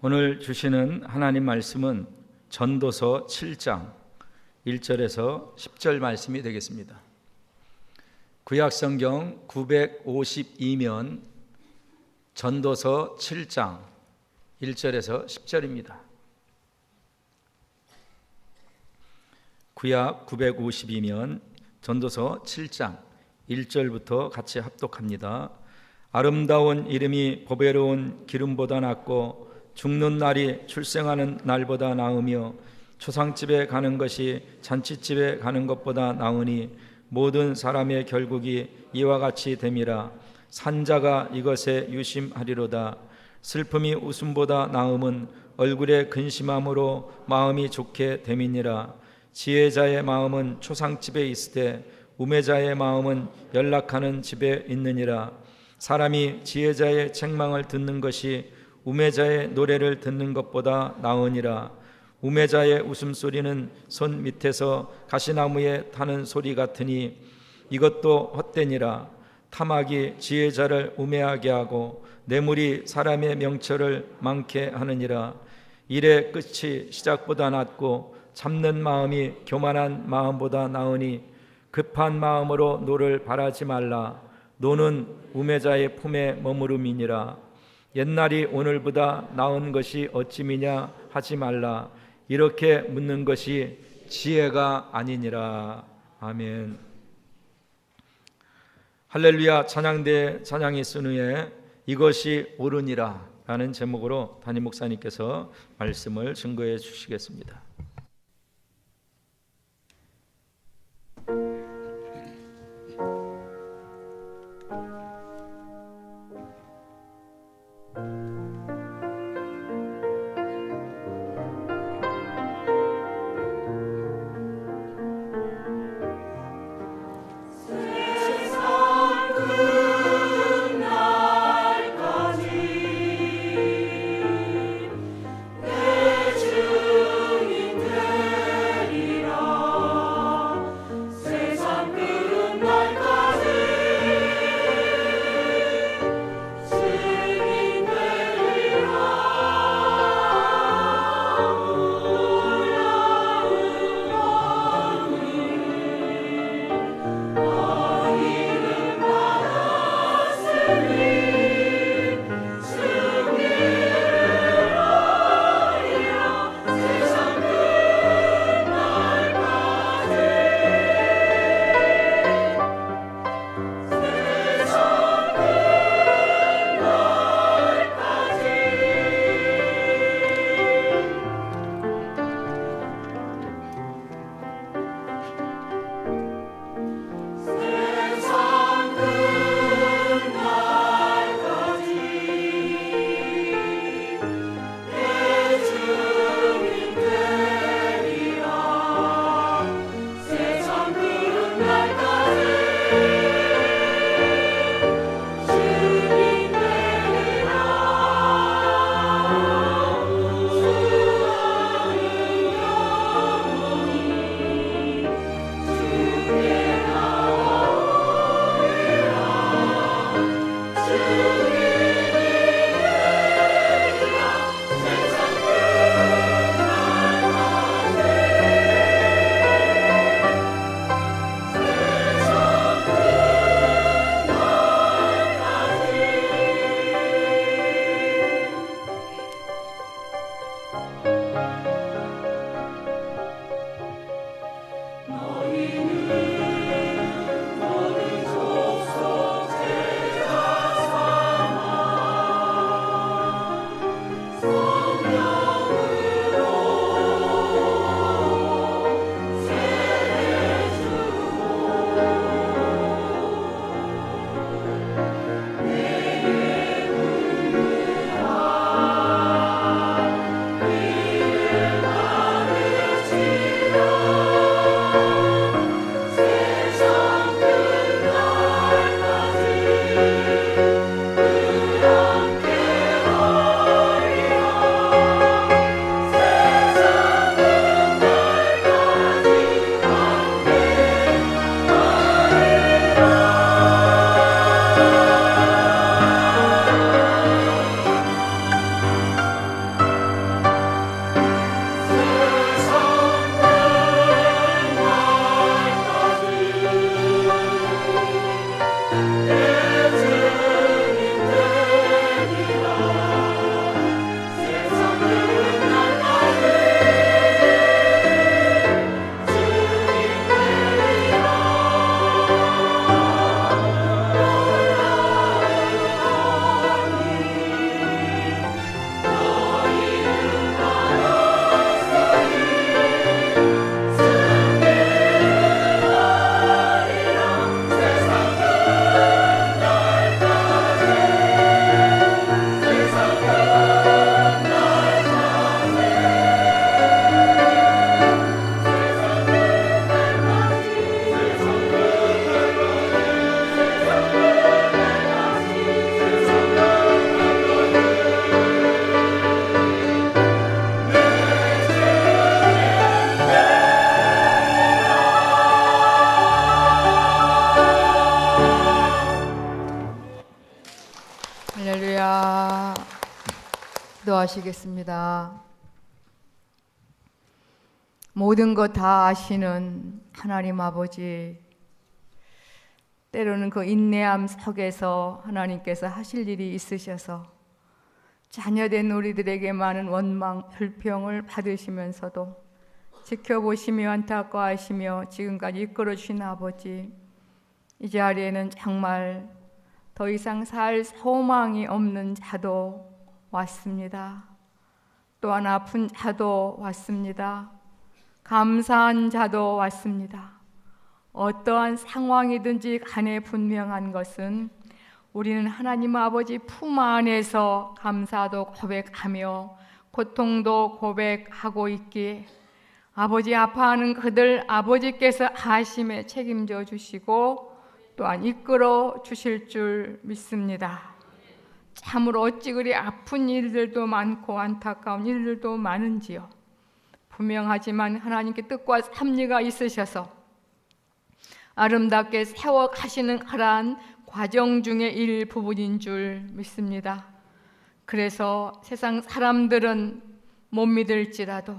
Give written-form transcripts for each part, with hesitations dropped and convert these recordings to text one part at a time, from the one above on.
오늘 주시는 하나님 말씀은 전도서 7장 1절에서 10절 말씀이 되겠습니다. 구약성경 952면 전도서 7장 1절에서 10절입니다. 구약 952면 전도서 7장 1절부터 같이 합독합니다. 아름다운 이름이 보배로운 기름보다 낫고 죽는 날이 출생하는 날보다 나으며 초상집에 가는 것이 잔치집에 가는 것보다 나으니 모든 사람의 결국이 이와 같이 됨이라. 산자가 이것에 유심하리로다. 슬픔이 웃음보다 나음은 얼굴에 근심함으로 마음이 좋게 됨이니라. 지혜자의 마음은 초상집에 있으되 우매자의 마음은 연락하는 집에 있느니라. 사람이 지혜자의 책망을 듣는 것이 우매자의 노래를 듣는 것보다 나으니라. 우매자의 웃음소리는 손 밑에서 가시나무에 타는 소리 같으니 이것도 헛되니라. 탐악이 지혜자를 우매하게 하고 뇌물이 사람의 명철을 많게 하느니라. 일의 끝이 시작보다 낫고 참는 마음이 교만한 마음보다 나으니 급한 마음으로 노를 바라지 말라. 노는 우매자의 품에 머무름이니라. 옛날이 오늘보다 나은 것이 어찌미냐 하지 말라. 이렇게 묻는 것이 지혜가 아니니라. 아멘. 할렐루야. 찬양대 찬양이 쓴 후에 이것이 옳으니라 라는 제목으로 담임 목사님께서 말씀을 증거해 주시겠습니다. 내 주님 기도하시겠습니다. 모든 것 다 아시는 하나님 아버지, 때로는 그 인내함 속에서 하나님께서 하실 일이 있으셔서 자녀된 우리들에게 많은 원망, 불평을 받으시면서도 지켜보시며 안타까워하시며 지금까지 이끌어주신 아버지, 이 자리에는 정말 더 이상 살 소망이 없는 자도 왔습니다. 또한 아픈 자도 왔습니다. 감사한 자도 왔습니다. 어떠한 상황이든지 간에 분명한 것은 우리는 하나님 아버지 품 안에서 감사도 고백하며 고통도 고백하고 있기에 아버지 아파하는 그들 아버지께서 하심에 책임져 주시고 또한 이끌어 주실 줄 믿습니다. 참으로 어찌 그리 아픈 일들도 많고 안타까운 일들도 많은지요. 분명하지만 하나님께 뜻과 섭리가 있으셔서 아름답게 세워가시는 그러한 과정 중의 일부분인 줄 믿습니다. 그래서 세상 사람들은 못 믿을지라도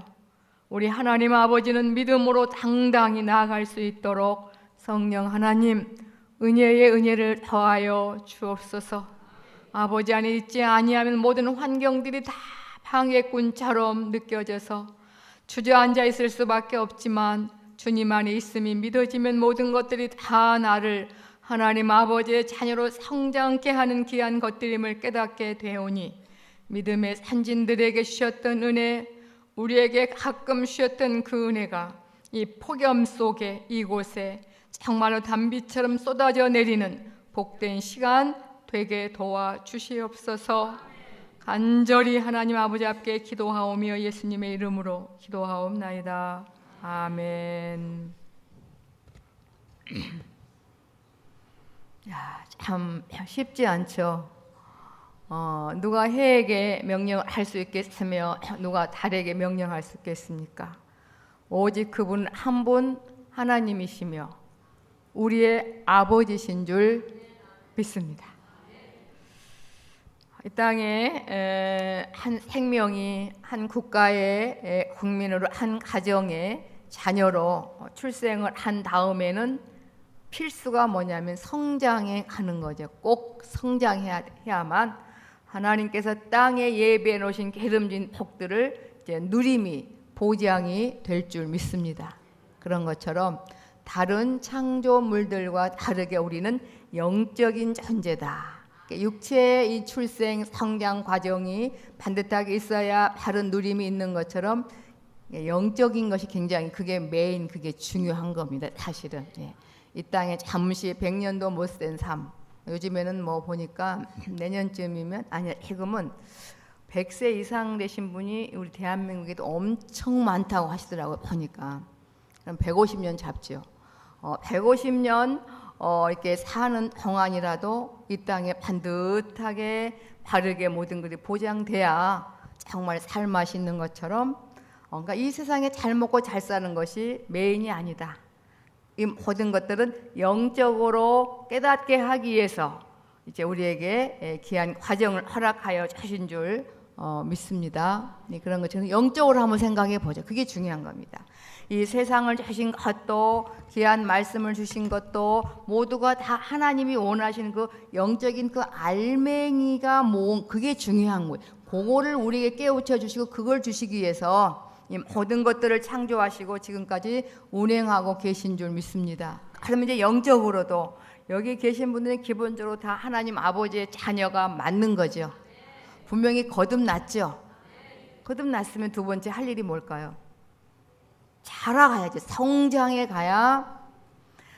우리 하나님 아버지는 믿음으로 당당히 나아갈 수 있도록 성령 하나님 은혜의 은혜를 더하여 주옵소서. 아버지 안에 있지 아니하면 모든 환경들이 다 방해꾼처럼 느껴져서 주저앉아 있을 수밖에 없지만 주님 안에 있음이 믿어지면 모든 것들이 다 나를 하나님 아버지의 자녀로 성장케 하는 귀한 것들임을 깨닫게 되오니 믿음의 선진들에게 주셨던 은혜, 우리에게 가끔 주셨던 그 은혜가 이 폭염 속에 이곳에 정말로 단비처럼 쏟아져 내리는 복된 시간 되게 도와주시옵소서. 간절히 하나님 아버지 앞에 기도하오며 예수님의 이름으로 기도하옵나이다. 아멘. 야, 참 쉽지 않죠. 누가 해에게 명령할 수 있겠으며 누가 달에게 명령할 수 있겠습니까? 오직 그분 한 분 하나님이시며 우리의 아버지신 줄 믿습니다. 이 땅에 한 생명이 한 국가의 국민으로 한 가정의 자녀로 출생을 한 다음에는 필수가 뭐냐면 성장해 가는 거죠. 꼭 성장해야만 하나님께서 땅에 예배해 놓으신 기름진 복들을 이제 누림이 보장이 될 줄 믿습니다. 그런 것처럼 다른 창조물들과 다르게 우리는 영적인 존재다. 육체의 이 출생 성장 과정이 반듯하게 있어야 다른 누림이 있는 것처럼 영적인 것이 굉장히 그게 메인, 그게 중요한 겁니다. 사실은 이 땅에 잠시 100년도 못 산 삶. 요즘에는 뭐 보니까 내년쯤이면 아니 지금은 100세 이상 되신 분이 우리 대한민국에도 엄청 많다고 하시더라고요. 보니까 그럼 150년 잡죠. 150년 이렇게 사는 동안이라도 이 땅에 반듯하게 바르게 모든 것이 보장돼야 정말 살 맛이 있는 것처럼 그러니까 이 세상에 잘 먹고 잘 사는 것이 메인이 아니다. 이 모든 것들은 영적으로 깨닫게 하기 위해서 이제 우리에게 귀한 과정을 허락하여 주신 줄 믿습니다. 그런 것처럼 영적으로 한번 생각해 보죠. 그게 중요한 겁니다. 이 세상을 주신 것도 귀한 말씀을 주신 것도 모두가 다 하나님이 원하시는 그 영적인 그 알맹이가 그게 중요한 거예요. 그거를 우리에게 깨우쳐 주시고 그걸 주시기 위해서 이 모든 것들을 창조하시고 지금까지 운행하고 계신 줄 믿습니다. 그러면 이제 영적으로도 여기 계신 분들은 기본적으로 다 하나님 아버지의 자녀가 맞는 거죠. 분명히 거듭났죠. 거듭났으면 두 번째 할 일이 뭘까요? 자라가야지. 성장해 가야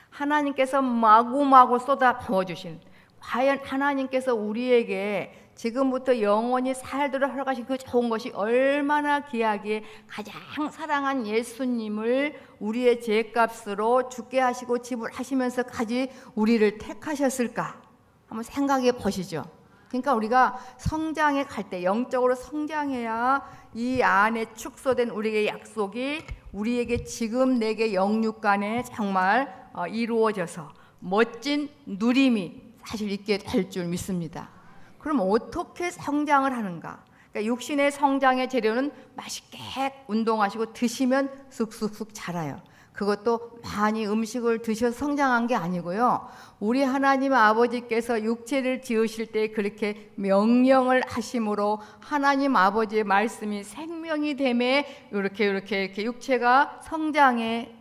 하나님께서 마구마구 쏟아 부어주신, 과연 하나님께서 우리에게 지금부터 영원히 살도록 허락하신 그 좋은 것이 얼마나 귀하기에 가장 사랑한 예수님을 우리의 죄값으로 죽게 하시고 지불하시면서까지 우리를 택하셨을까? 한번 생각해 보시죠. 그러니까 우리가 성장해 갈 때 영적으로 성장해야 이 안에 축소된 우리의 약속이 우리에게 지금 내게 영육간에 정말 이루어져서 멋진 누림이 사실 있게 될 줄 믿습니다. 그럼 어떻게 성장을 하는가? 그러니까 육신의 성장의 재료는 맛있게 운동하시고 드시면 쑥쑥쑥 자라요. 그것도 많이 음식을 드셔서 성장한 게 아니고요. 우리 하나님 아버지께서 육체를 지으실 때 그렇게 명령을 하심으로 하나님 아버지의 말씀이 생명이 되매 이렇게 육체가 성장해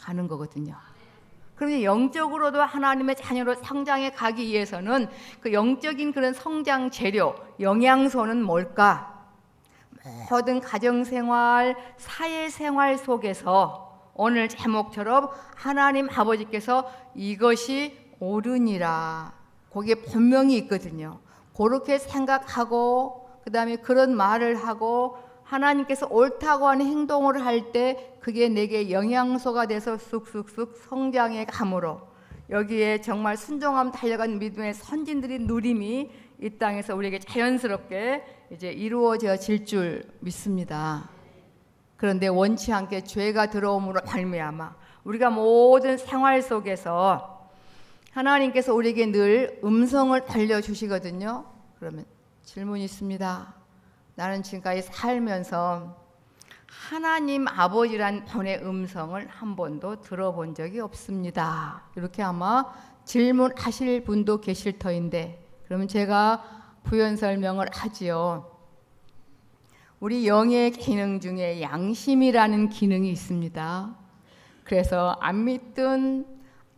가는 거거든요. 그러면 영적으로도 하나님의 자녀로 성장해 가기 위해서는 그 영적인 그런 성장 재료, 영양소는 뭘까? 모든 가정생활, 사회생활 속에서 오늘 제목처럼 하나님 아버지께서 이것이 옳으니라, 거기에 분명히 있거든요. 그렇게 생각하고 그 다음에 그런 말을 하고 하나님께서 옳다고 하는 행동을 할 때 그게 내게 영양소가 돼서 쑥쑥쑥 성장해 가므로 여기에 정말 순종함 달려간 믿음의 선진들의 누림이 이 땅에서 우리에게 자연스럽게 이제 이루어질 줄 믿습니다. 그런데 원치 않게 죄가 들어옴으로 말미암아 우리가 모든 생활 속에서 하나님께서 우리에게 늘 음성을 알려주시거든요. 그러면 질문이 있습니다. 나는 지금까지 살면서 하나님 아버지란 분의 음성을 한 번도 들어본 적이 없습니다. 이렇게 아마 질문하실 분도 계실 터인데, 그러면 제가 부연 설명을 하지요. 우리 영의 기능 중에 양심이라는 기능이 있습니다. 그래서 안 믿든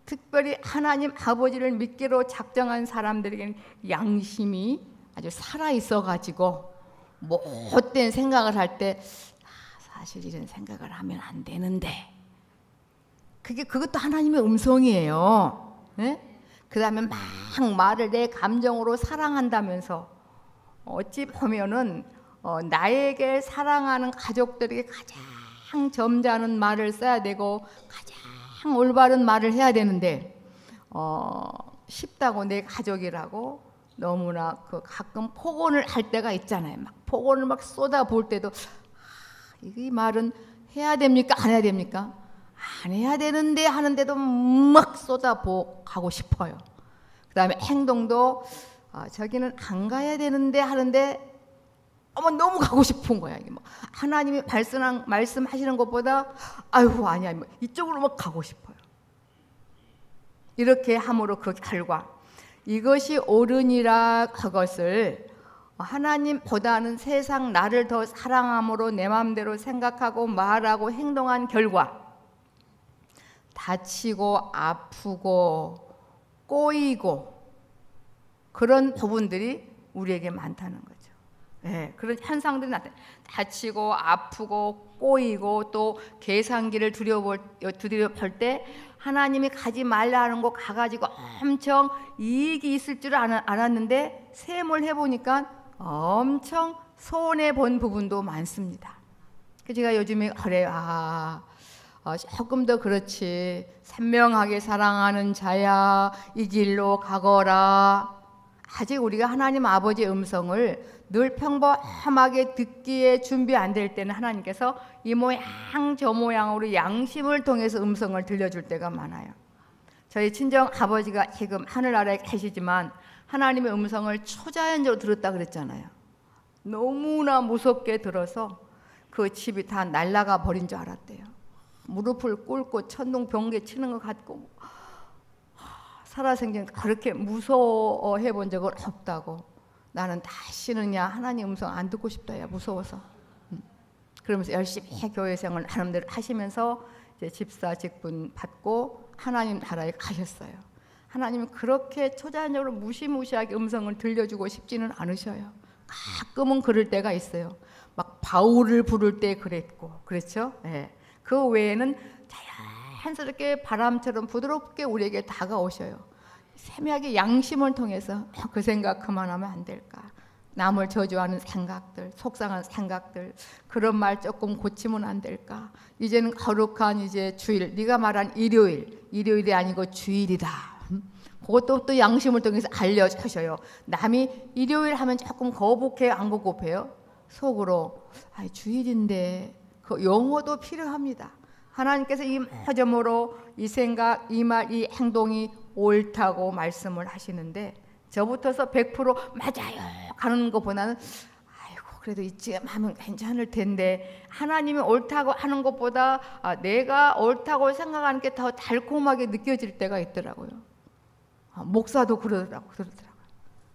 특별히 하나님 아버지를 믿기로 작정한 사람들에게는 양심이 아주 살아있어 가지고 못된 생각을 할 때 사실 이런 생각을 하면 안 되는데, 그것도 하나님의 음성이에요. 네? 그 다음에 막 말을 내 감정으로 사랑한다면서 어찌 보면은 나에게 사랑하는 가족들에게 가장 점잖은 말을 써야 되고 가장 올바른 말을 해야 되는데 쉽다고 내 가족이라고 너무나 가끔 폭언을 할 때가 있잖아요. 막 폭언을 막 쏟아볼 때도 이 말은 해야 됩니까? 안 해야 됩니까? 안 해야 되는데 하는데도 막 쏟아보고 싶어요. 그 다음에 행동도 저기는 안 가야 되는데 하는데 너무 가고 싶은 거야. 하나님이 말씀하시는 것보다 아이고 아니야 이쪽으로 막 가고 싶어요. 이렇게 함으로 그 결과 이것이 옳으니라 그것을 하나님보다는 세상 나를 더 사랑함으로 내 마음대로 생각하고 말하고 행동한 결과 다치고 아프고 꼬이고 그런 부분들이 우리에게 많다는 거죠. 네, 그런 현상들이 나타나요. 다치고 아프고 꼬이고 또 계산기를 두려볼 때 하나님이 가지 말라는 거 가가지고 엄청 이익이 있을 줄 알았는데 세임을 해보니까 엄청 손해본 부분도 많습니다. 제가 요즘에 그래요. 조금 더 그렇지. 선명하게 사랑하는 자야 이 길로 가거라. 아직 우리가 하나님 아버지의 음성을 늘 평범하게 듣기에 준비 안 될 때는 하나님께서 이 모양 저 모양으로 양심을 통해서 음성을 들려줄 때가 많아요. 저희 친정 아버지가 지금 하늘나라에 계시지만 하나님의 음성을 초자연적으로 들었다 그랬잖아요. 너무나 무섭게 들어서 그 집이 다 날아가 버린 줄 알았대요. 무릎을 꿇고 천둥 번개 치는 것 같고 살아생전 그렇게 무서워해 본 적은 없다고. 나는 다시는 하나님 음성 안 듣고 싶다 무서워서. 그러면서 열심히 교회 생활 나름대로 하시면서 이제 집사 직분 받고 하나님 나라에 가셨어요. 하나님은 그렇게 초자연적으로 무시무시하게 음성을 들려주고 싶지는 않으셔요. 가끔은 그럴 때가 있어요. 막 바울을 부를 때 그랬고 그렇죠? 네. 그 외에는 자연스럽게 바람처럼 부드럽게 우리에게 다가오셔요. 세미하게 양심을 통해서 그 생각 그만하면 안 될까? 남을 저주하는 생각들, 속상한 생각들, 그런 말 조금 고치면 안 될까? 이제는 거룩한 이제 주일, 네가 말한 일요일이 아니고 주일이다. 그것도 또 양심을 통해서 알려주셔요. 남이 일요일 하면 조금 거북해 안 거북해요? 속으로 주일인데 그 용어도 필요합니다. 하나님께서 이 모점으로 이 생각, 이 말, 이 행동이 옳다고 말씀을 하시는데 저부터서 100% 맞아요 가는 것보다는 아이고 그래도 이쯤 하면 괜찮을 텐데 하나님이 옳다고 하는 것보다 내가 옳다고 생각하는 게 더 달콤하게 느껴질 때가 있더라고요. 목사도 그러더라고요.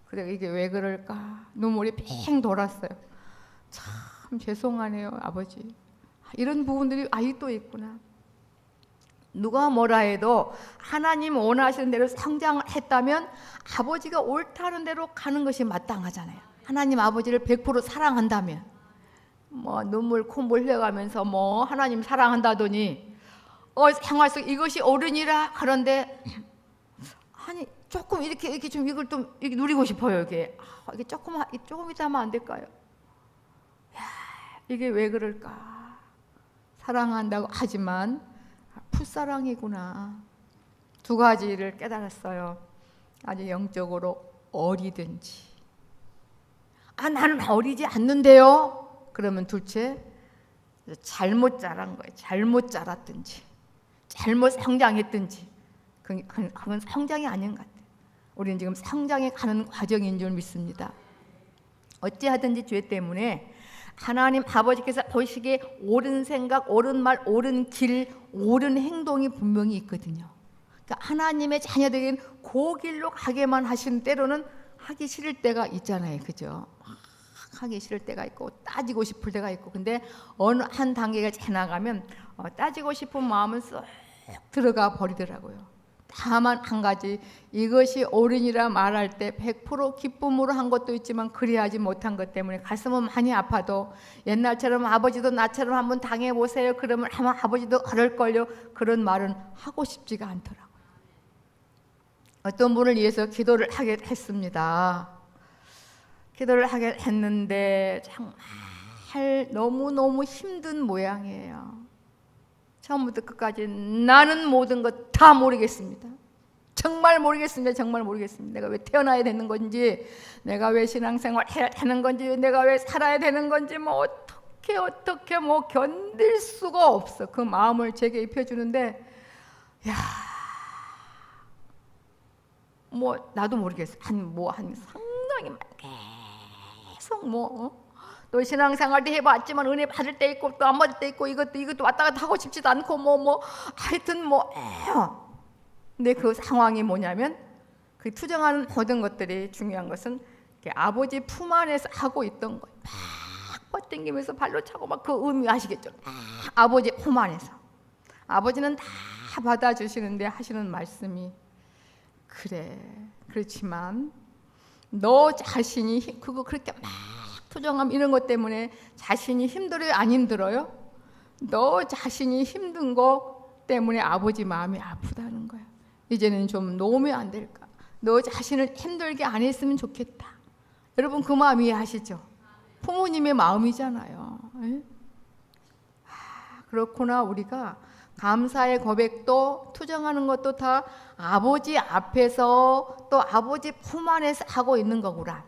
그래서 이게 왜 그럴까? 눈물이 팽 돌았어요. 참 죄송하네요, 아버지. 이런 부분들이 아직도 있구나. 누가 뭐라 해도 하나님 원하시는 대로 성장을 했다면 아버지가 옳다는 대로 가는 것이 마땅하잖아요. 하나님 아버지를 100% 사랑한다면 뭐 눈물 콧물 흘려가면서 뭐 하나님 사랑한다더니 생활 속 이것이 옳으니라. 그런데 아니 조금 이렇게 좀 이걸 좀 이렇게 누리고 싶어요. 이게 조금 이따 하면 안 될까요? 이게 왜 그럴까? 사랑한다고 하지만 풋사랑이구나. 두 가지를 깨달았어요. 아주 영적으로 어리든지 나는 어리지 않는데요. 그러면 둘째 잘못 자란 거예요. 잘못 자랐든지 잘못 성장했든지 그건 성장이 아닌 것 같아요. 우리는 지금 성장해 가는 과정인 줄 믿습니다. 어찌하든지 죄 때문에 하나님 아버지께서 보시기에 옳은 생각, 옳은 말, 옳은 길, 옳은 행동이 분명히 있거든요. 그러니까 하나님의 자녀들에게는 그 길로 가게만 하시는 때로는 하기 싫을 때가 있잖아요. 그죠? 하기 싫을 때가 있고 따지고 싶을 때가 있고 근데 어느 한 단계가 지나가면 따지고 싶은 마음은 쏙 들어가 버리더라고요. 다만 한 가지 이것이 옳으니라 말할 때 100% 기쁨으로 한 것도 있지만 그리하지 못한 것 때문에 가슴은 많이 아파도 옛날처럼 아버지도 나처럼 한번 당해보세요. 그러면 아마 아버지도 그럴걸요. 그런 말은 하고 싶지가 않더라고요. 어떤 분을 위해서 기도를 하게 했습니다. 기도를 하게 했는데 정말 너무너무 힘든 모양이에요. 처음부터 끝까지 나는 모든 것 다 모르겠습니다. 정말 모르겠습니다. 정말 모르겠습니다. 내가 왜 태어나야 되는 건지, 내가 왜 신앙생활 해야 되는 건지, 내가 왜 살아야 되는 건지 뭐 어떻게 뭐 견딜 수가 없어. 그 마음을 제게 입혀주는데 뭐 나도 모르겠어. 한 상당히 계속 또 신앙생활도 해봤지만 은혜 받을 때 있고 또 안 받을 때 있고 이것도 왔다 갔다 하고 싶지도 않고 하여튼 근데 그 상황이 뭐냐면 그 투정하는 모든 것들이 중요한 것은 아버지 품 안에서 하고 있던 거예요. 막 뻗당기면서 발로 차고 막 그 의미 아시겠죠? 아버지 품 안에서 아버지는 다 받아주시는데 하시는 말씀이 그렇지만 너 자신이 그거 그렇게 막 투정함 이런 것 때문에 자신이 힘들어요? 안 힘들어요? 너 자신이 힘든 것 때문에 아버지 마음이 아프다는 거야. 이제는 좀 놓으면 안 될까? 너 자신을 힘들게 안 했으면 좋겠다. 여러분 그 마음 이해하시죠? 부모님의 마음이잖아요. 그렇구나. 우리가 감사의 고백도 투정하는 것도 다 아버지 앞에서 또 아버지 품 안에서 하고 있는 거구나.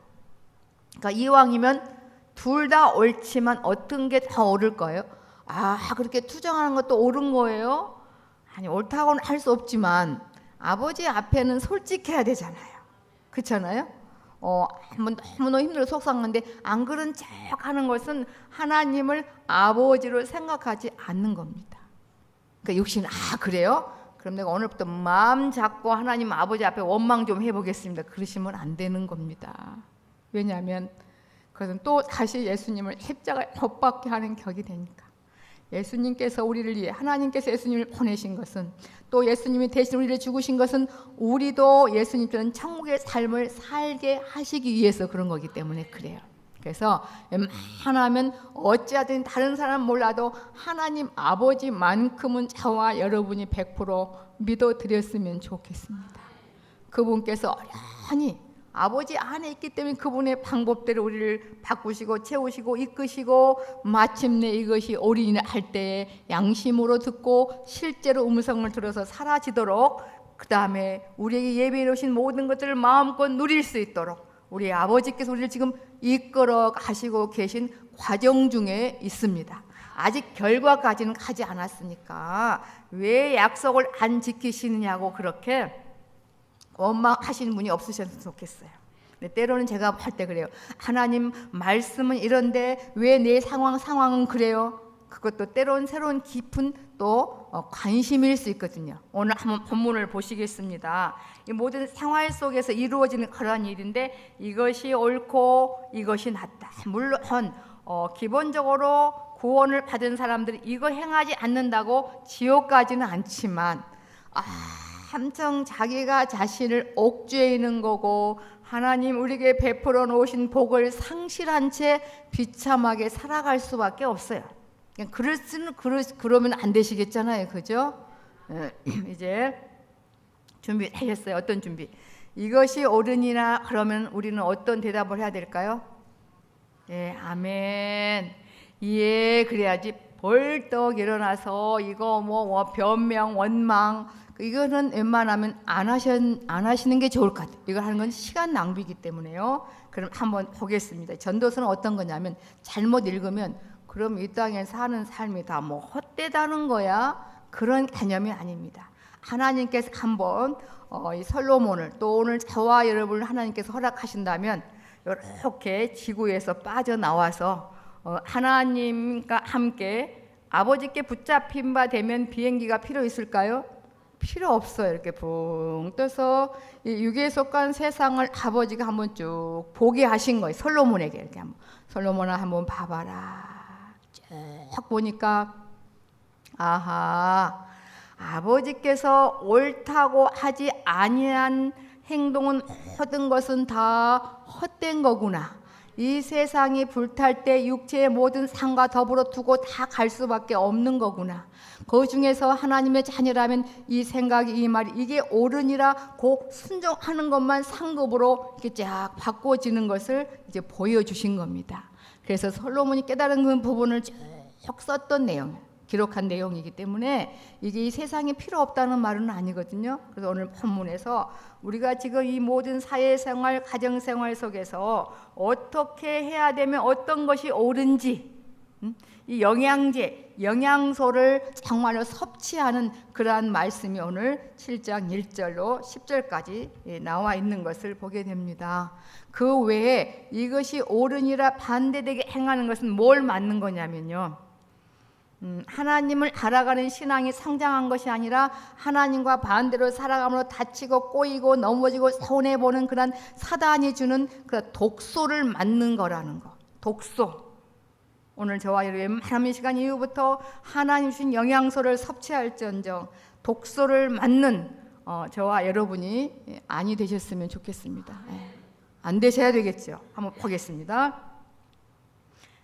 그러니까 이왕이면 둘 다 옳지만 어떤 게 더 옳을 거예요? 그렇게 투정하는 것도 옳은 거예요? 아니 옳다고는 할 수 없지만 아버지 앞에는 솔직해야 되잖아요. 그렇잖아요? 너무너무 힘들어 속상한데 안 그런 척 하는 것은 하나님을 아버지로 생각하지 않는 겁니다. 그러니까 육신은 그래요? 그럼 내가 오늘부터 마음 잡고 하나님 아버지 앞에 원망 좀 해보겠습니다. 그러시면 안 되는 겁니다. 왜냐하면 그것은 또 다시 예수님을 십자가에 못 박게 하는 격이 되니까. 예수님께서 우리를 위해 하나님께서 예수님을 보내신 것은 또 예수님이 대신 우리를 죽으신 것은 우리도 예수님처럼 천국의 삶을 살게 하시기 위해서 그런 거기 때문에 그래요. 그래서 웬만하면 어찌하든 다른 사람 몰라도 하나님 아버지만큼은 저와 여러분이 100% 믿어드렸으면 좋겠습니다. 그분께서 어련히 아버지 안에 있기 때문에 그분의 방법대로 우리를 바꾸시고 채우시고 이끄시고 마침내 이것이 옳으니라 할 때에 양심으로 듣고 실제로 음성을 들어서 사라지도록 그 다음에 우리에게 예비해 놓으신 모든 것들을 마음껏 누릴 수 있도록 우리 아버지께서 우리를 지금 이끌어 가시고 계신 과정 중에 있습니다. 아직 결과까지는 가지 않았으니까 왜 약속을 안 지키시느냐고 그렇게 원망하시는 분이 없으셨으면 좋겠어요. 근데 때로는 제가 할 때 그래요. 하나님 말씀은 이런데 왜 내 상황은 그래요? 그것도 때로는 새로운 깊은 또 관심일 수 있거든요. 오늘 한번 본문을 보시겠습니다. 이 모든 생활 속에서 이루어지는 그런 일인데 이것이 옳고 이것이 낫다. 물론 기본적으로 구원을 받은 사람들이 이거 행하지 않는다고 지옥 가지는 않지만 한청 자기가 자신을 억죄하는 거고 하나님 우리에게 베풀어 놓으신 복을 상실한 채 비참하게 살아갈 수밖에 없어요. 그러면 안 되시겠잖아요, 그죠? 이제 준비하셨어요. 어떤 준비? 이것이 옳으니라 그러면 우리는 어떤 대답을 해야 될까요? 예, 아멘. 예, 그래야지. 벌떡 일어나서 이거 뭐 변명, 원망 이거는 웬만하면 안 하시는 게 좋을 것 같아요. 이거 하는 건 시간 낭비이기 때문에요. 그럼 한번 보겠습니다. 전도서는 어떤 거냐면 잘못 읽으면 그럼 이 땅에 사는 삶이 다 뭐 헛되다는 거야? 그런 개념이 아닙니다. 하나님께서 한번 이 솔로몬을 또 오늘 저와 여러분을 하나님께서 허락하신다면 이렇게 지구에서 빠져나와서 하나님과 함께 아버지께 붙잡힌 바 되면 비행기가 필요 있을까요? 필요 없어요. 이렇게 붕 떠서 이 육에 속한 세상을 아버지가 한번 쭉 보게 하신 거예요. 솔로몬에게 이렇게 한번 솔로몬아 한번 봐봐라. 쭉 보니까 아하 아버지께서 옳다고 하지 아니한 행동은 모든 것은 다 헛된 거구나. 이 세상이 불탈 때 육체의 모든 상과 더불어 두고 다 갈 수밖에 없는 거구나. 그 중에서 하나님의 자녀라면 이 생각이 이 말이 이게 옳으니라 고 순종하는 것만 상급으로 이렇게 쫙 바꿔지는 것을 이제 보여주신 겁니다. 그래서 솔로몬이 깨달은 그 부분을 쭉 썼던 내용, 기록한 내용이기 때문에 이게 이 세상에 필요 없다는 말은 아니거든요. 그래서 오늘 본문에서 우리가 지금 이 모든 사회생활, 가정생활 속에서 어떻게 해야 되면 어떤 것이 옳은지 이 영양제, 영양소를 정말로 섭취하는 그러한 말씀이 오늘 7장 1절로 10절까지 나와 있는 것을 보게 됩니다. 그 외에 이것이 옳으니라 반대되게 행하는 것은 뭘 맞는 거냐면요. 하나님을 알아가는 신앙이 성장한 것이 아니라 하나님과 반대로 살아감으로 다치고 꼬이고 넘어지고 손해보는 그런 사단이 주는 그 독소를 맞는 거라는 거. 독소. 오늘 저와 여러분 웬만하면 시간 이후부터 하나님 주신 영양소를 섭취할지언정 독소를 맞는 저와 여러분이 아니 되셨으면 좋겠습니다. 안 되셔야 되겠죠. 한번 보겠습니다.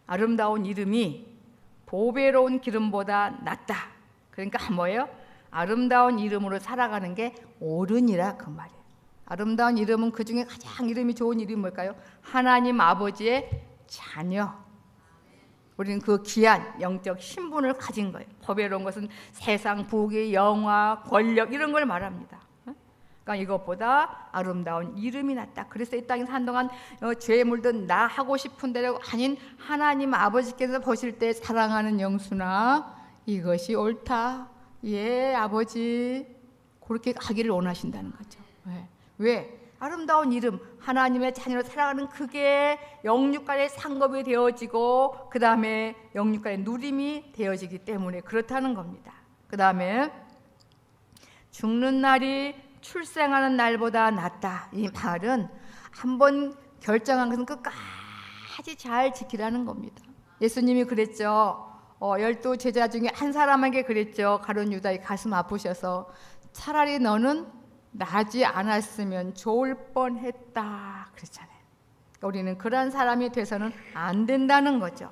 아름다운 이름이 보배로운 기름보다 낫다. 그러니까 뭐예요? 아름다운 이름으로 살아가는 게 옳으니라 그 말이에요. 아름다운 이름은 그 중에 가장 이름이 좋은 이름이 뭘까요? 하나님 아버지의 자녀. 우리는 그 귀한 영적 신분을 가진 거예요. 보배로운 것은 세상, 부귀, 영화, 권력 이런 걸 말합니다. 그러니까 이것보다 아름다운 이름이 낫다. 그래서 이 땅에서 한동안 죄에 물든 나 하고 싶은 대로 아닌 하나님 아버지께서 보실 때 사랑하는 영수나 이것이 옳다. 예, 아버지 그렇게 하기를 원하신다는 거죠. 왜? 아름다운 이름, 하나님의 자녀로 살아가는 그게 영육간의 상급이 되어지고 그 다음에 영육간의 누림이 되어지기 때문에 그렇다는 겁니다. 그 다음에 죽는 날이 출생하는 날보다 낫다. 이 말은 한번 결정한 것은 끝까지 잘 지키라는 겁니다. 예수님이 그랬죠. 12 제자 중에 한 사람에게 그랬죠. 가룟 유다의 가슴 아프셔서 차라리 너는 나지 않았으면 좋을 뻔했다 그랬잖아요. 그러니까 우리는 그런 사람이 돼서는 안 된다는 거죠.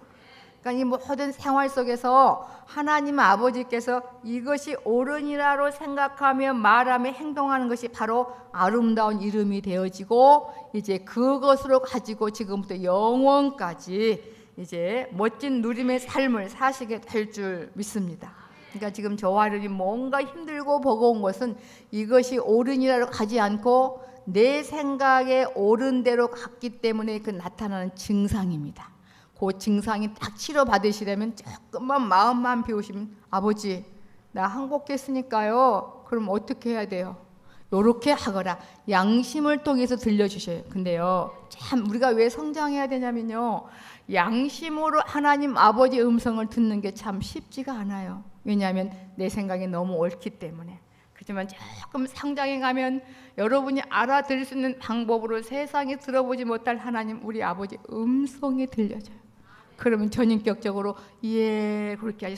그러니까 이 모든 생활 속에서 하나님 아버지께서 이것이 옳으니라로 생각하며 말하며 행동하는 것이 바로 아름다운 이름이 되어지고 이제 그것으로 가지고 지금부터 영원까지 이제 멋진 누림의 삶을 사시게 될 줄 믿습니다. 그러니까 지금 저와 여러분이 뭔가 힘들고 버거운 것은 이것이 옳으니라로 가지 않고 내 생각에 옳은 대로 갔기 때문에 그 나타나는 증상입니다. 그 증상이 딱 치료받으시려면 조금만 마음만 비우시면 아버지 나 항복했으니까요. 그럼 어떻게 해야 돼요? 요렇게 하거라. 양심을 통해서 들려주셔요. 근데요, 참 우리가 왜 성장해야 되냐면요, 양심으로 하나님 아버지 음성을 듣는 게 참 쉽지가 않아요. 왜냐하면 내 생각이 너무 옳기 때문에. 그렇지만 조금 성장해 가면 여러분이 알아들을 수 있는 방법으로 세상에 들어보지 못할 하나님 우리 아버지 음성이 들려져요. 그러면 전인격적으로 예, 그렇게 아주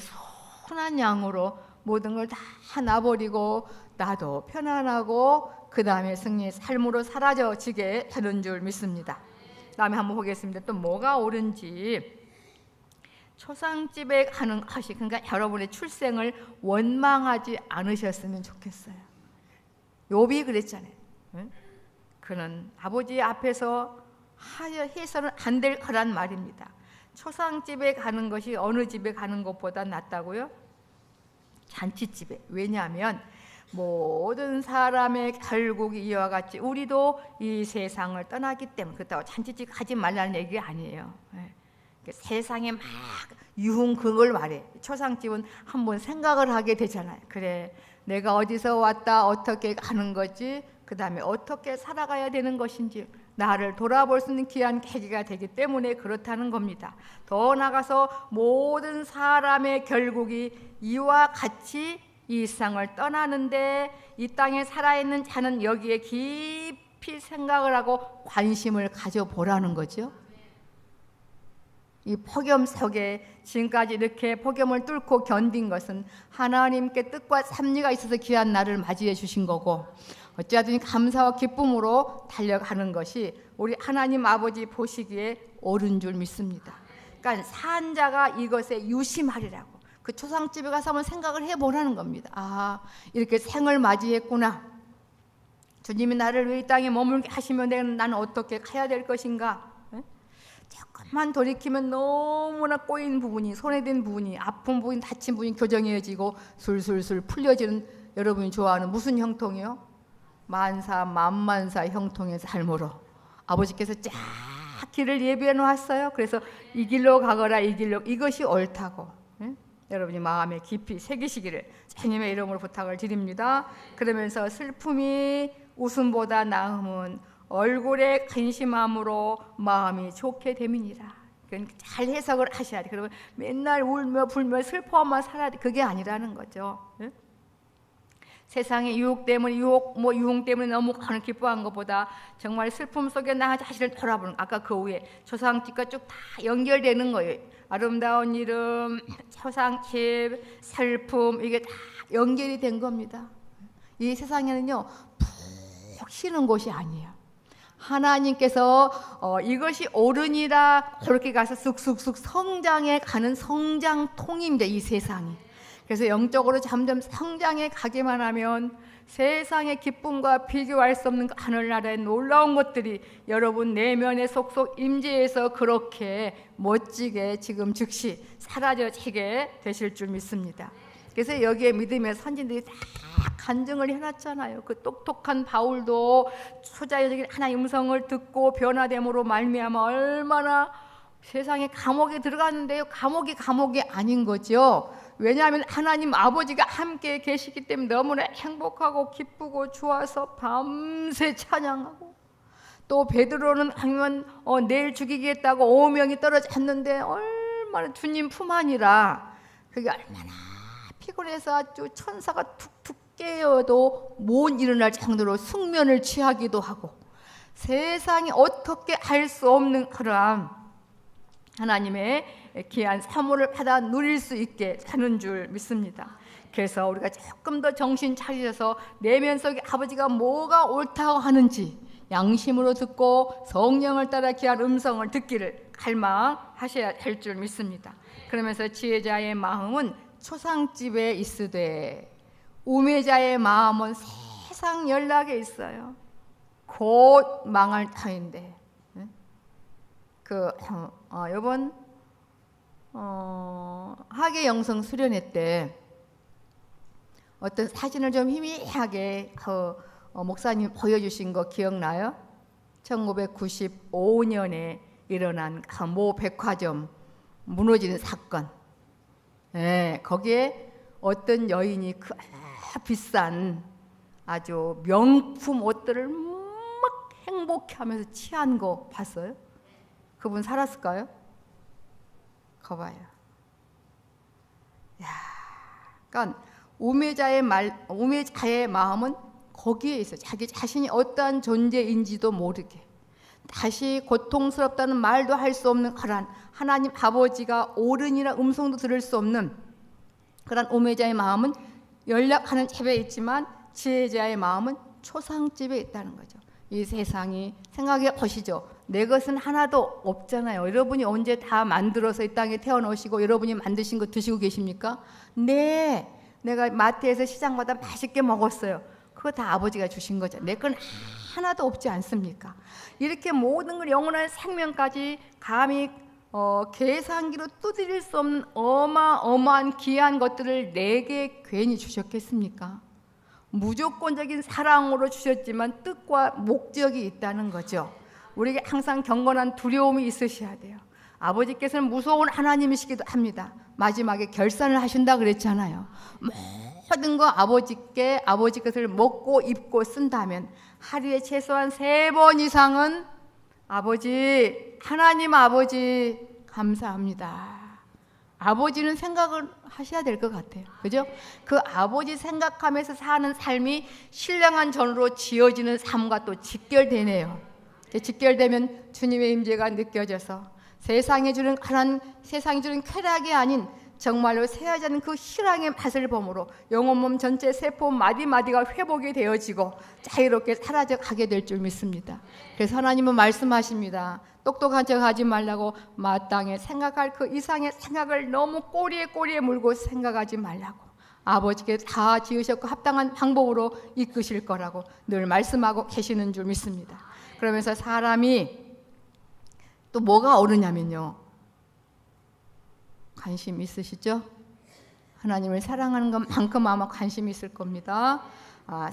순한 양으로 모든 걸 다 놔버리고 나도 편안하고 그 다음에 승리의 삶으로 사라져지게 되는 줄 믿습니다. 다음에 한번 보겠습니다. 또 뭐가 옳은지. 초상집에 가는 것이, 그러니까 여러분의 출생을 원망하지 않으셨으면 좋겠어요. 욥이 그랬잖아요. 응? 그는 아버지 앞에서 해서는 안 될 거란 말입니다. 초상집에 가는 것이 어느 집에 가는 것보다 낫다고요? 잔치집에. 왜냐하면 모든 사람의 결국이 이와 같이 우리도 이 세상을 떠나기 때문에. 그렇다고 잔치집 가지 말라는 얘기가 아니에요. 세상에 막 유흥 그걸 말해. 초상집은 한번 생각을 하게 되잖아요. 그래, 내가 어디서 왔다, 어떻게 가는 거지, 그 다음에 어떻게 살아가야 되는 것인지 나를 돌아볼 수 있는 귀한 계기가 되기 때문에 그렇다는 겁니다. 더 나아가서 모든 사람의 결국이 이와 같이 이 세상을 떠나는데, 이 땅에 살아있는 자는 여기에 깊이 생각을 하고 관심을 가져보라는 거죠. 이 폭염 속에 지금까지 이렇게 폭염을 뚫고 견딘 것은 하나님께 뜻과 섭리가 있어서 귀한 날을 맞이해 주신 거고, 어찌하든지 감사와 기쁨으로 달려가는 것이 우리 하나님 아버지 보시기에 옳은 줄 믿습니다. 그러니까 산 자가 이것에 유심하리라고. 그 초상집에 가서 한번 생각을 해보라는 겁니다. 아, 이렇게 생을 맞이했구나. 주님이 나를 왜 이 땅에 머물게 하시면 나는 어떻게 가야 될 것인가. 조금만 돌이키면 너무나 꼬인 부분이, 손해된 부분이, 아픈 부분이, 다친 부분이 교정해지고 술술술 풀려지는, 여러분이 좋아하는 무슨 형통이요? 만사 만만사 형통의 삶으로 아버지께서 쫙 길을 예비해 놓았어요. 그래서 이 길로 가거라, 이 길로, 이것이 옳다고. 응? 여러분이 마음에 깊이 새기시기를 주님의 이름으로 부탁을 드립니다. 그러면서 슬픔이 웃음보다 나음은 얼굴에 근심함으로 마음이 좋게 됨이니라. 잘 해석을 하셔야 돼. 그러면 맨날 울며 불며 슬퍼만 살아야 돼. 그게 아니라는 거죠. 응? 세상의 유혹 때문에 유흥 때문에 너무 기뻐한 것보다 정말 슬픔 속에 나 자신을 돌아보는, 아까 그 후에 초상집과 쭉 다 연결되는 거예요. 아름다운 이름, 초상집, 슬픔, 이게 다 연결이 된 겁니다. 이 세상에는요, 푹 쉬는 곳이 아니에요. 하나님께서 이것이 옳으니라 그렇게 가서 쑥쑥쑥 성장해 가는 성장통입니다. 이 세상이. 그래서 영적으로 점점 성장해 가기만 하면 세상의 기쁨과 비교할 수 없는 하늘나라의 놀라운 것들이 여러분 내면의 속속 임재해서 그렇게 멋지게 지금 즉시 사라져지게 되실 줄 믿습니다. 그래서 여기에 믿음의 선진들이 다 간증을 해놨잖아요. 그 똑똑한 바울도 초자연적인 하나의 음성을 듣고 변화됨으로 말미암아 얼마나 세상에 감옥에 들어갔는데요. 감옥이 아닌 거죠. 왜냐하면 하나님 아버지가 함께 계시기 때문에 너무나 행복하고 기쁘고 좋아서 밤새 찬양하고, 또 베드로는 하면 내일 죽이겠다고 오명이 떨어졌는데 얼마나 주님 품 안이라, 그게 얼마나 피곤해서 아주 천사가 툭툭 깨어도 못 일어날 정도로 숙면을 취하기도 하고, 세상이 어떻게 할 수 없는 그러한 하나님의 귀한 사모를 받아 누릴 수 있게 사는 줄 믿습니다. 그래서 우리가 조금 더 정신 차리셔서 내면 속에 아버지가 뭐가 옳다고 하는지 양심으로 듣고 성령을 따라 귀한 음성을 듣기를 갈망하셔야 할 줄 믿습니다. 그러면서 지혜자의 마음은 초상집에 있으되 우매자의 마음은 세상 연락에 있어요. 곧 망할 터인데. 이번 학예 영성 수련회 때 어떤 사진을 좀 희미하게 목사님 보여주신 거 기억나요? 1995년에 일어난 모 백화점 무너지는 사건. 네, 거기에 어떤 여인이 그 비싼 아주 명품 옷들을 막 행복해하면서 취한 거 봤어요? 그분 살았을까요? 거봐요. 야, 그러니까 우매자의 마음은 거기에 있어요. 자기 자신이 어떠한 존재인지도 모르게 다시 고통스럽다는 말도 할 수 없는 그런 하나님 아버지가 옳으니라 음성도 들을 수 없는 그런 우매자의 마음은 연락하는 집에 있지만 지혜자의 마음은 초상집에 있다는 거죠. 이 세상이 생각해 보시죠. 내 것은 하나도 없잖아요. 여러분이 언제 다 만들어서 이 땅에 태어나시고 여러분이 만드신 거 드시고 계십니까? 네, 내가 마트에서 시장마다 맛있게 먹었어요. 그거 다 아버지가 주신 거죠. 내 건 하나도 없지 않습니까? 이렇게 모든 걸 영원한 생명까지 감히 계산기로 두드릴 수 없는 어마어마한 귀한 것들을 내게 괜히 주셨겠습니까? 무조건적인 사랑으로 주셨지만 뜻과 목적이 있다는 거죠. 우리에게 항상 경건한 두려움이 있으셔야 돼요. 아버지께서는 무서운 하나님이시기도 합니다. 마지막에 결산을 하신다 그랬잖아요. 모든 거 아버지 것을 먹고 입고 쓴다면 하루에 최소한 3번 이상은 하나님 아버지 감사합니다. 아버지는 생각을 하셔야 될 것 같아요. 그죠? 그 아버지 생각하면서 사는 삶이 신령한 전으로 지어지는 삶과 또 직결되네요. 직결되면 주님의 임재가 느껴져서 세상이 주는 쾌락이 아닌 정말로 새하지 않은 그 희랑의 맛을 보므로 영혼 몸 전체 세포 마디마디가 회복이 되어지고 자유롭게 사라져 가게 될 줄 믿습니다. 그래서 하나님은 말씀하십니다. 똑똑한 척 하지 말라고 마땅히 생각할 그 이상의 생각을 너무 꼬리에 물고 생각하지 말라고 아버지께 다 지으셨고 합당한 방법으로 이끄실 거라고 늘 말씀하고 계시는 줄 믿습니다. 그러면서 사람이 또 뭐가 옳으냐면요, 관심 있으시죠? 하나님을 사랑하는 것만큼 아마 관심이 있을 겁니다.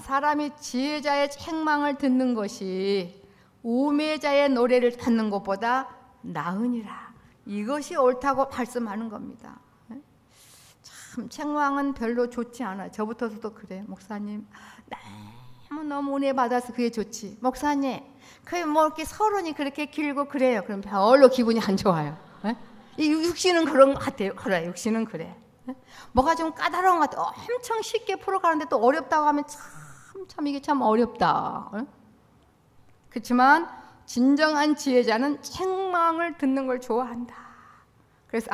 사람이 지혜자의 책망을 듣는 것이 우매자의 노래를 듣는 것보다 나으니라. 이것이 옳다고 말씀하는 겁니다. 참 책망은 별로 좋지 않아요. 저부터도 그래요. 목사님 너무 은혜 받아서 그게 좋지. 목사님 그게 뭐 이렇게 서론이 그렇게 길고 그래요. 그럼 별로 기분이 안 좋아요. 이 육신은 그런 것 같아요. 그래, 육신은 그래. 뭐가 좀 까다로운 것 같아. 엄청 쉽게 풀어가는데 또 어렵다고 하면 참 이게 참 어렵다. 그렇지만 진정한 지혜자는 책망을 듣는 걸 좋아한다. 그래서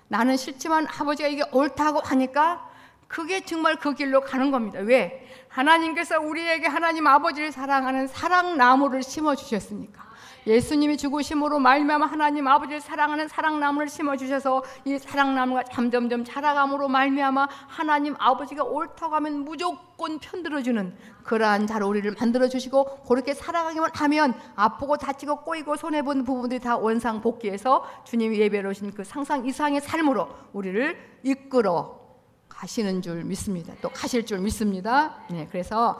나는 싫지만 아버지가 이게 옳다고 하니까 그게 정말 그 길로 가는 겁니다. 왜? 하나님께서 우리에게 하나님 아버지를 사랑하는 사랑나무를 심어주셨으니까. 예수님이 죽으심으로 말미암아 하나님 아버지를 사랑하는 사랑나무를 심어주셔서 이 사랑나무가 점점점 자라감으로 말미암아 하나님 아버지가 옳다고 하면 무조건 편들어주는 그러한 자로 우리를 만들어주시고 그렇게 살아가기만 하면 아프고 다치고 꼬이고 손해본 부분들이 다 원상복귀해서 주님이 예배로 오신 그 상상 이상의 삶으로 우리를 이끌어 가시는 줄 믿습니다. 또 가실 줄 믿습니다. 네, 그래서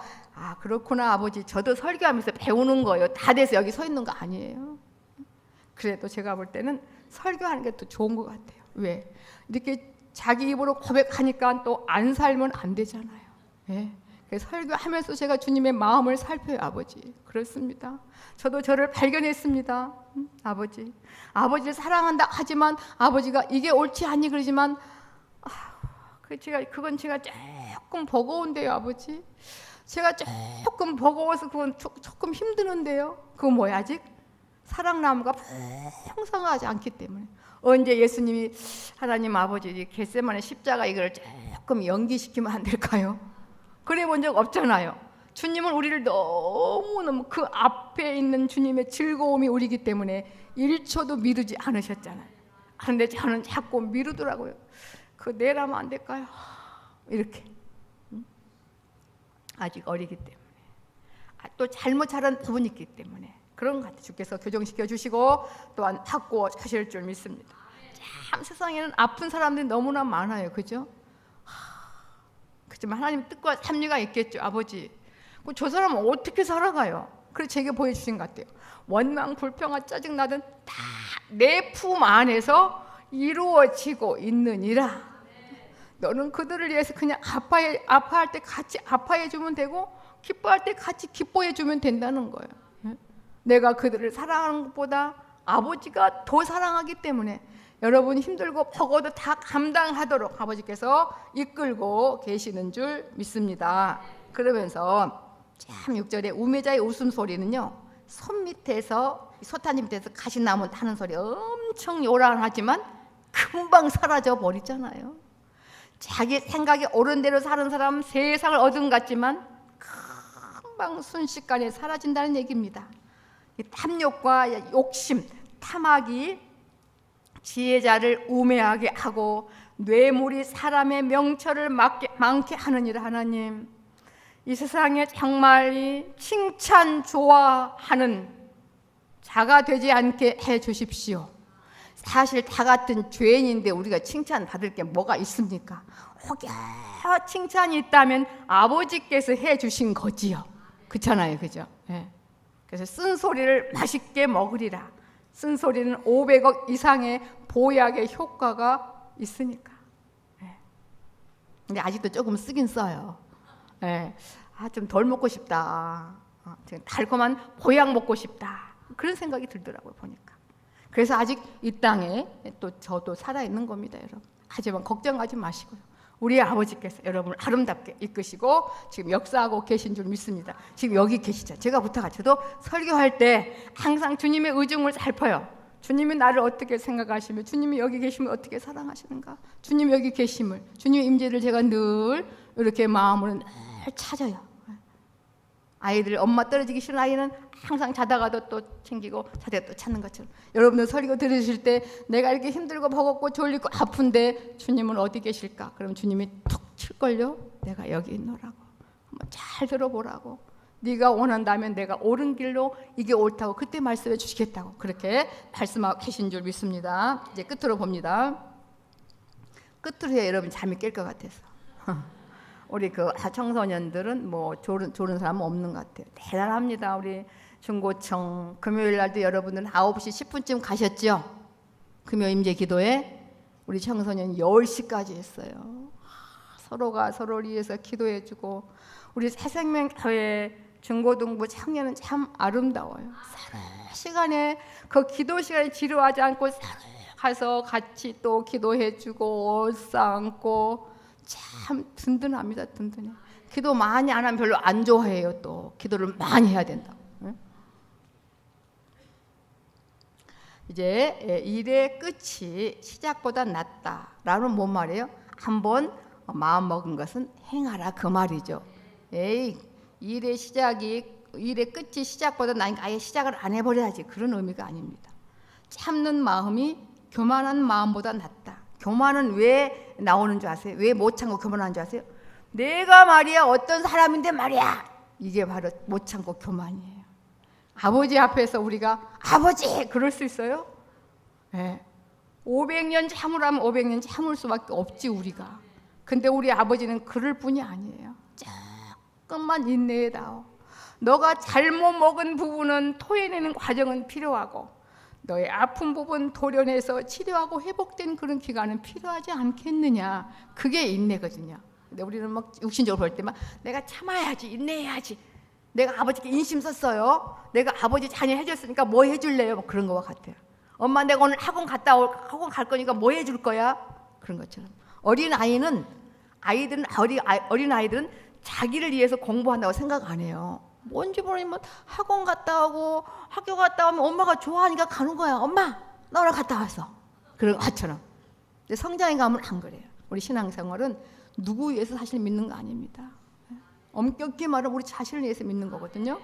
그렇구나 아버지, 저도 설교하면서 배우는 거예요. 다 돼서 여기 서 있는 거 아니에요. 그래도 제가 볼 때는 설교하는 게 더 좋은 것 같아요. 왜? 이렇게 자기 입으로 고백하니까 또 안 살면 안 되잖아요. 네. 그래서 설교하면서 제가 주님의 마음을 살펴요. 아버지, 그렇습니다. 저도 저를 발견했습니다. 아버지를 사랑한다 하지만 아버지가 이게 옳지 않니 그러지만 그건 제가 조금 버거운데요. 아버지, 제가 조금 버거워서 그건 조금 힘드는데요. 그거 뭐야? 아직 사랑나무가 풍성하지 않기 때문에. 언제 예수님이 하나님 아버지 겟세마네 십자가 이걸 조금 연기시키면 안 될까요? 그래 본 적 없잖아요. 주님은 우리를 너무너무 그 앞에 있는 주님의 즐거움이 우리기 때문에 1초도 미루지 않으셨잖아요. 그런데 저는 자꾸 미루더라고요. 그거 내라면 안 될까요? 이렇게. 아직 어리기 때문에, 또 잘못 자란 부분이 있기 때문에 그런 것 같아요. 주께서 교정시켜 주시고 또한 바꾸어 주실 줄 믿습니다. 참 세상에는 아픈 사람들이 너무나 많아요. 그죠? 그렇지만 하나님 뜻과 섭리가 있겠죠. 아버지, 저 사람은 어떻게 살아가요? 그래서 제게 보여주신 것 같아요. 원망, 불평과 짜증나든 다 내 품 안에서 이루어지고 있느니라. 너는 그들을 위해서 그냥 아파할 때 같이 아파해 주면 되고 기뻐할 때 같이 기뻐해 주면 된다는 거예요. 내가 그들을 사랑하는 것보다 아버지가 더 사랑하기 때문에 여러분 힘들고 버거도 다 감당하도록 아버지께서 이끌고 계시는 줄 믿습니다. 그러면서 참 6절에 우매자의 웃음소리는요, 손 밑에서 소타님 밑에서 가시나무 타는 소리 엄청 요란하지만 금방 사라져 버리잖아요. 자기 생각이 옳은 대로 사는 사람 세상을 얻은 것 같지만 금방 순식간에 사라진다는 얘기입니다. 탐욕과 욕심, 탐악이 지혜자를 우매하게 하고 뇌물이 사람의 명철을 많게 하느니라. 하나님, 이 세상에 정말 칭찬 좋아하는 자가 되지 않게 해 주십시오. 사실 다 같은 죄인인데 우리가 칭찬 받을 게 뭐가 있습니까? 혹여 칭찬이 있다면 아버지께서 해 주신 거지요. 그렇잖아요, 그죠? 네. 그래서 쓴소리를 맛있게 먹으리라. 쓴소리는 500억 이상의 보약의 효과가 있으니까. 네. 근데 아직도 조금 쓰긴 써요. 네. 좀 덜 먹고 싶다. 달콤한 보약 먹고 싶다. 그런 생각이 들더라고요, 보니까. 그래서 아직 이 땅에 또 저도 살아있는 겁니다, 여러분. 하지만 걱정하지 마시고요. 우리 아버지께서 여러분을 아름답게 이끄시고 지금 역사하고 계신 줄 믿습니다. 지금 여기 계시죠. 제가 부탁하죠. 저도 설교할 때 항상 주님의 의중을 살펴요. 주님이 나를 어떻게 생각하시며 주님이 여기 계시면 어떻게 사랑하시는가, 주님이 여기 계심을, 주님의 임재를 제가 늘 이렇게 마음으로 늘 찾아요. 아이들, 엄마 떨어지기 싫은 아이는 항상 자다가도 또 챙기고 자다가 또 찾는 것처럼 여러분들 설교 들으실 때 내가 이렇게 힘들고 버겁고 졸리고 아픈데 주님은 어디 계실까? 그럼 주님이 툭 칠걸요? 내가 여기 있노라고. 한번 잘 들어보라고. 네가 원한다면 내가 옳은 길로 이게 옳다고 그때 말씀해 주시겠다고 그렇게 말씀하고 계신 줄 믿습니다. 이제 끝으로 봅니다. 끝으로 해야 여러분 잠이 깰 것 같아서. 우리 그 청소년들은 뭐 조른 사람은 없는 것 같아요. 대단합니다. 우리 중고청 금요일 날도 여러분들 9시 10분쯤 가셨죠? 금요 임재 기도에 우리 청소년 10시까지 했어요. 서로가 서로를 위해서 기도해주고 우리 새생명교회 중고등부 청년은 참 아름다워요. 서로 시간에 그 기도 시간에 지루하지 않고 서로 가서 같이 또 기도해주고 옷 싸안고 참 든든합니다. 든든해. 기도 많이 안 하면 별로 안 좋아해요. 또 기도를 많이 해야 된다고. 이제 일의 끝이 시작보다 낫다라는 뭔 말이에요? 한번 마음 먹은 것은 행하라 그 말이죠. 에이, 일의 끝이 시작보다 나니까 아예 시작을 안 해버려야지, 그런 의미가 아닙니다. 참는 마음이 교만한 마음보다 낫다. 교만은 왜 나오는 줄 아세요? 왜 못 참고 교만하는 줄 아세요? 내가 말이야 어떤 사람인데 말이야, 이게 바로 못 참고 교만이에요. 아버지 앞에서 우리가 아버지 그럴 수 있어요? 네. 500년 참으라면 500년 참을 수밖에 없지 우리가. 근데 우리 아버지는 그럴 뿐이 아니에요. 조금만 인내해다오. 너가 잘못 먹은 부분은 토해내는 과정은 필요하고 너의 아픈 부분 도려내서 치료하고 회복된 그런 기간은 필요하지 않겠느냐. 그게 인내거든요. 근데 우리는 막 육신적으로 볼 때만 내가 참아야지, 인내해야지, 내가 아버지께 인심 썼어요, 내가 아버지 자녀 해줬으니까 뭐 해줄래요? 뭐 그런 거와 같아요. 엄마 내가 오늘 학원 갈 거니까 뭐 해줄 거야? 그런 것처럼 어린 아이들은 자기를 위해서 공부한다고 생각 안 해요. 뭔지 모르지만 학원 갔다 오고 학교 갔다 오면 엄마가 좋아하니까 가는 거야. 엄마 나 오늘 갔다 왔어. 그런 것처럼. 근데 성장에 가면 안 그래요. 우리 신앙생활은 누구 위해서 사실 믿는 거 아닙니다. 엄격히 말하면 우리 자신을 위해서 믿는 거거든요.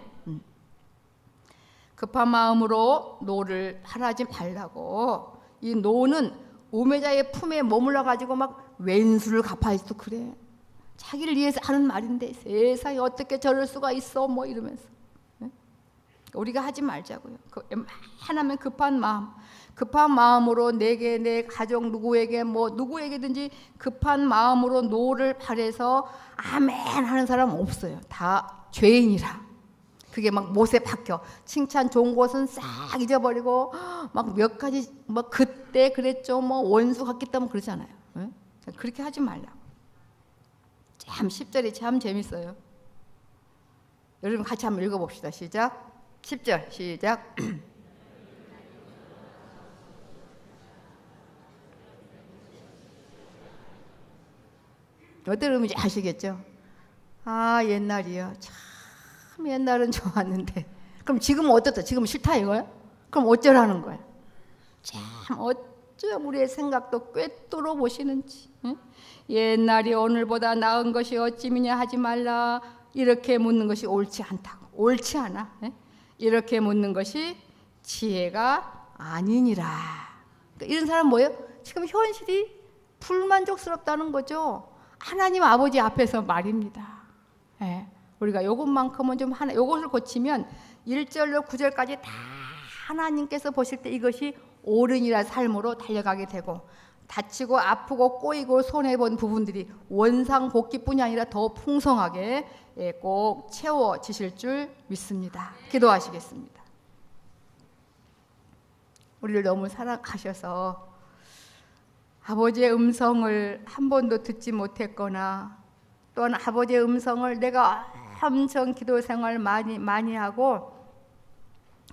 급한 마음으로 노를 하라지 말라고. 이 노는 우매자의 품에 머물러 가지고 막 왼수를 갚아야지도 그래. 자기를 위해서 하는 말인데 세상에 어떻게 저럴 수가 있어 뭐 이러면서. 우리가 하지 말자고요. 하나면 급한 마음으로 내게, 내 가족 누구에게든지 급한 마음으로 노를 바래서 아멘 하는 사람 없어요. 다 죄인이라. 그게 막 못에 박혀. 칭찬 좋은 것은 싹 잊어버리고 막 몇 가지 뭐 그때 그랬죠, 뭐 원수 같겠다 뭐 그러잖아요. 그렇게 하지 말라고. 참 10절이 참 재밌어요. 여러분 같이 한번 읽어봅시다. 시작. 10절 시작. 어떤 의미인지 아시겠죠? 아, 옛날이요. 참 옛날은 좋았는데. 그럼 지금은 어떻다? 지금은 싫다 이거야? 그럼 어쩌라는 거야? 참 어쩜 우리의 생각도 꿰뚫어 보시는지. 응? 옛날이 오늘보다 나은 것이 어찌미냐 하지 말라. 이렇게 묻는 것이 옳지 않다고. 옳지 않아. 응? 이렇게 묻는 것이 지혜가 아니니라. 그러니까 이런 사람 뭐예요? 지금 현실이 불만족스럽다는 거죠. 하나님 아버지 앞에서 말입니다. 예, 우리가 요것만큼은 좀 하나, 요것을 고치면 1절로 9절까지 다 하나님께서 보실 때 이것이 옳으니라 삶으로 달려가게 되고, 다치고 아프고 꼬이고 손해본 부분들이 원상복귀뿐이 아니라 더 풍성하게 꼭 채워지실 줄 믿습니다. 기도하시겠습니다. 우리를 너무 사랑하셔서 아버지의 음성을 한 번도 듣지 못했거나, 또한 아버지의 음성을 내가 엄청 기도 생활 많이 하고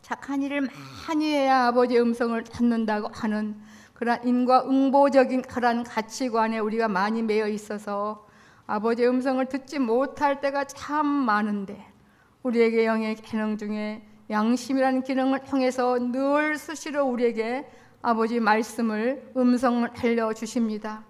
착한 일을 많이 해야 아버지의 음성을 듣는다고 하는 그런 인과응보적인 그런 가치관에 우리가 많이 매여 있어서 아버지의 음성을 듣지 못할 때가 참 많은데, 우리에게 영의 기능 중에 양심이라는 기능을 통해서 늘 수시로 우리에게 아버지 말씀을 음성을 알려주십니다.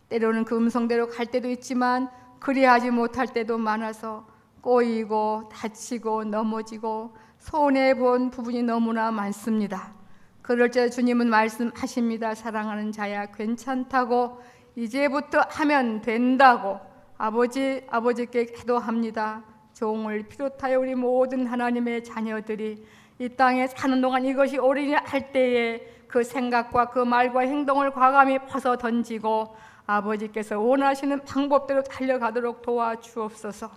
때로는 그 음성대로 갈 때도 있지만 그리하지 못할 때도 많아서 꼬이고 다치고 넘어지고 손해본 부분이 너무나 많습니다. 그럴 때 주님은 말씀하십니다. 사랑하는 자야, 괜찮다고, 이제부터 하면 된다고 아버지께 기도합니다. 종을 비롯하여 우리 모든 하나님의 자녀들이 이 땅에 사는 동안 이것이 옳으냐 할 때에 그 생각과 그 말과 행동을 과감히 벗어 던지고 아버지께서 원하시는 방법대로 달려가도록 도와주옵소서.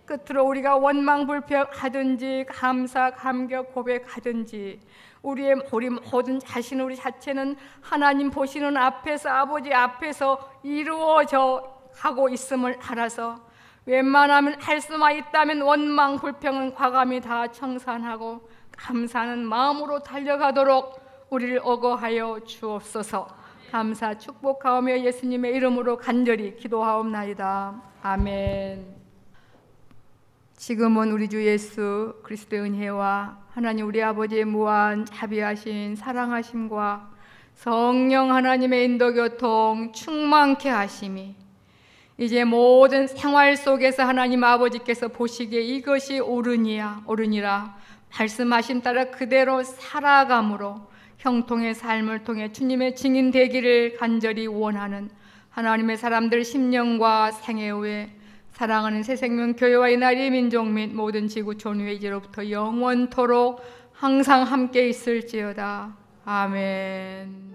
끝으로 우리가 원망불평하든지 감사 감격 고백하든지 우리 모든 자신, 우리 자체는 하나님 보시는 앞에서, 아버지 앞에서 이루어져 가고 있음을 알아서 웬만하면 할 수만 있다면 원망불평은 과감히 다 청산하고 감사하는 마음으로 달려가도록 우리를 어거하여 주옵소서. 감사 축복하오며 예수님의 이름으로 간절히 기도하옵나이다. 아멘. 지금은 우리 주 예수 그리스도의 은혜와 하나님 우리 아버지의 무한 자비하신 사랑하심과 성령 하나님의 인도교통 충만케 하심이 이제 모든 생활 속에서 하나님 아버지께서 보시기에 이것이 옳으니라 말씀하신 따라 그대로 살아감으로 형통의 삶을 통해 주님의 증인 되기를 간절히 원하는 하나님의 사람들 10년과 생애 후에 사랑하는 새생명교회와 이날이 민족 및 모든 지구촌 위에 이제로부터 영원토록 항상 함께 있을지어다. 아멘.